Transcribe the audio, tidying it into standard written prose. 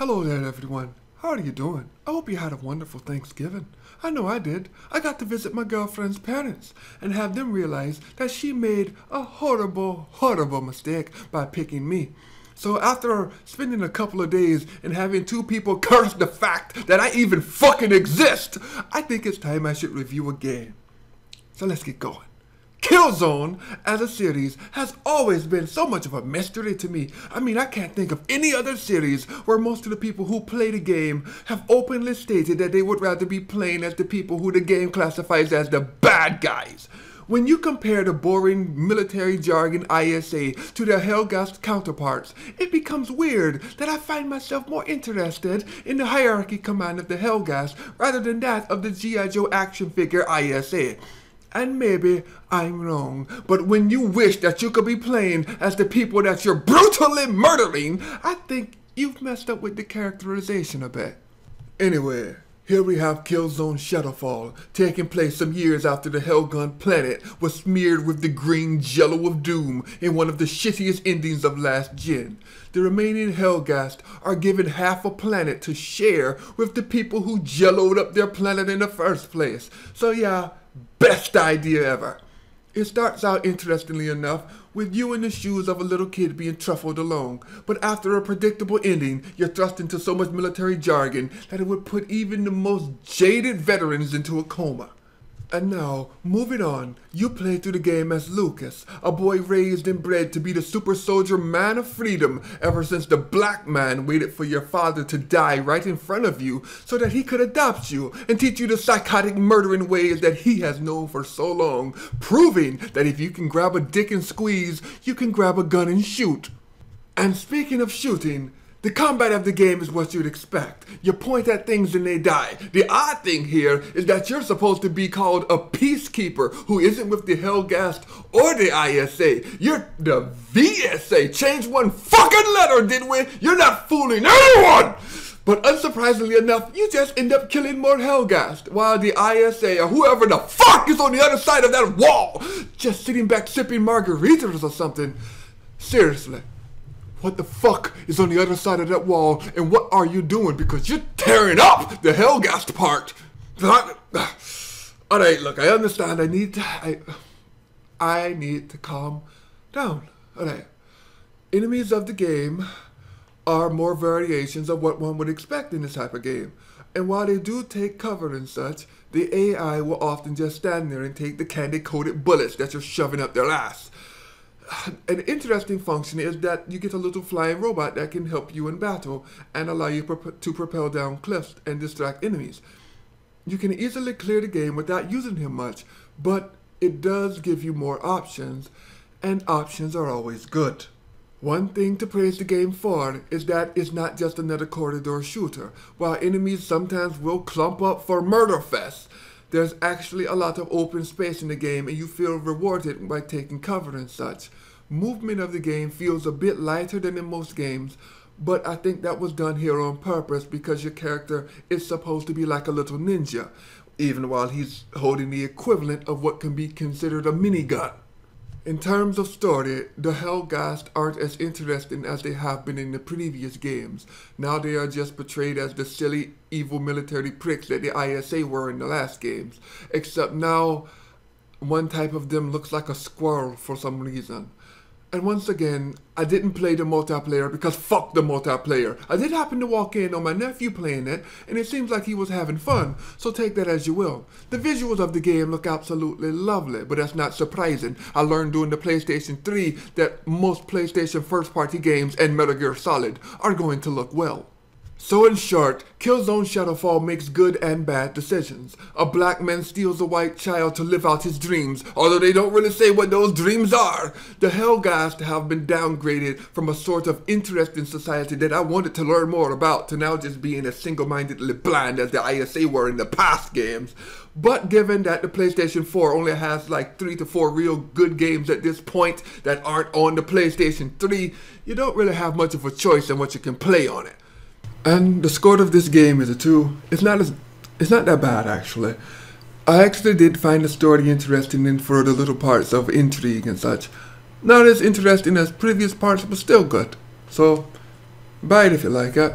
Hello there, everyone. How are you doing? I hope you had a wonderful Thanksgiving. I know I did. I got to visit my girlfriend's parents and have them realize that she made a horrible, horrible mistake by picking me. So after spending a couple of days and having two people curse the fact that I even fucking exist, I think it's time I should review a game. So let's get going. KillZone as a series has always been so much of a mystery to me. I mean, I can't think of any other series where most of the people who play the game have openly stated that they would rather be playing as the people who the game classifies as the bad guys. When you compare the boring military jargon ISA to their Hellgast counterparts, it becomes weird that I find myself more interested in the hierarchy command of the Hellgast rather than that of the G.I. Joe action figure ISA. And maybe I'm wrong, but when you wish that you could be playing as the people that you're brutally murdering, I think you've messed up with the characterization a bit. Anyway, here we have KillZone SHADOWFALL, taking place some years after the Hellgun planet was smeared with the green jello of doom in one of the shittiest endings of last gen. The remaining Hellgast are given half a planet to share with the people who jelloed up their planet in the first place. So yeah, best idea ever. It starts out, interestingly enough, with you in the shoes of a little kid being truffled along, but after a predictable ending, you're thrust into so much military jargon that it would put even the most jaded veterans into a coma. And now, moving on, you play through the game as Lucas, a boy raised and bred to be the super soldier man of freedom ever since the black man waited for your father to die right in front of you so that he could adopt you and teach you the psychotic murdering ways that he has known for so long, proving that if you can grab a dick and squeeze, you can grab a gun and shoot. And speaking of shooting, the combat of the game is what you'd expect. You point at things and they die. The odd thing here is that you're supposed to be called a peacekeeper who isn't with the Hellgast or the ISA. You're the VSA. Change one fucking letter, did we? You're not fooling anyone! But unsurprisingly enough, you just end up killing more Hellgast, while the ISA or whoever the fuck is on the other side of that wall just sitting back sipping margaritas or something. Seriously. What the fuck is on the other side of that wall, and what are you doing? Because you're tearing up the Hellgast part. Alright, look, I understand. I need to calm down. Alright. Enemies of the game are more variations of what one would expect in this type of game. And while they do take cover and such, the AI will often just stand there and take the candy-coated bullets that you're shoving up their ass. An interesting function is that you get a little flying robot that can help you in battle and allow you to propel down cliffs and distract enemies. You can easily clear the game without using him much, but it does give you more options, and options are always good. One thing to praise the game for is that it's not just another corridor shooter. While enemies sometimes will clump up for murder fest, there's actually a lot of open space in the game and you feel rewarded by taking cover and such. Movement of the game feels a bit lighter than in most games, but I think that was done here on purpose because your character is supposed to be like a little ninja, even while he's holding the equivalent of what can be considered a minigun. In terms of story, the Hellgast aren't as interesting as they have been in the previous games. Now they are just portrayed as the silly, evil military pricks that the ISA were in the last games. Except now, one type of them looks like a squirrel for some reason. And once again, I didn't play the multiplayer because fuck the multiplayer. I did happen to walk in on my nephew playing it, and it seems like he was having fun, so take that as you will. The visuals of the game look absolutely lovely, but that's not surprising. I learned during the PlayStation 3 that most PlayStation first-party games and Metal Gear Solid are going to look well. So in short, KillZone SHADOWFALL makes good and bad decisions. A black man steals a white child to live out his dreams, although they don't really say what those dreams are. The Hellgast have been downgraded from a sort of interest in society that I wanted to learn more about to now just being as single-mindedly blind as the ISA were in the past games. But given that the PlayStation 4 only has like 3 to 4 real good games at this point that aren't on the PlayStation 3, you don't really have much of a choice in what you can play on it. And the score of this game is a 2. It's not that bad actually. I actually did find the story interesting in for the little parts of intrigue and such. Not as interesting as previous parts, but still good. So, buy it if you like it.